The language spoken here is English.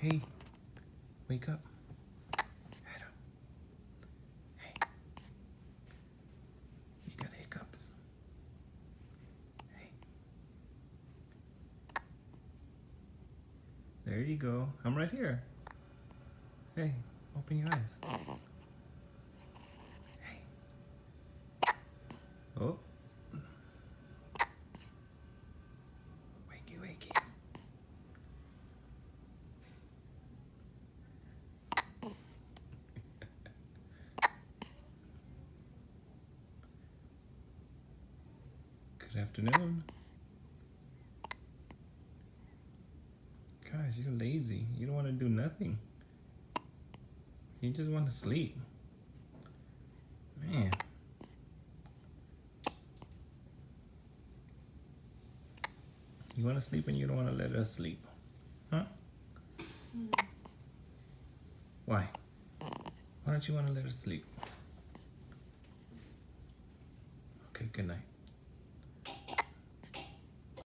Hey, wake up. Adam. Hey. You got hiccups. Hey. There you go. I'm right here. Hey, open your eyes. Hey. Oh. Wakey, wakey. Good afternoon. Gosh, you're lazy. You don't want to do nothing. You just want to sleep. Man. You want to sleep and you don't want to let us sleep. Huh? Why? Why don't you want to let us sleep? Okay, good night.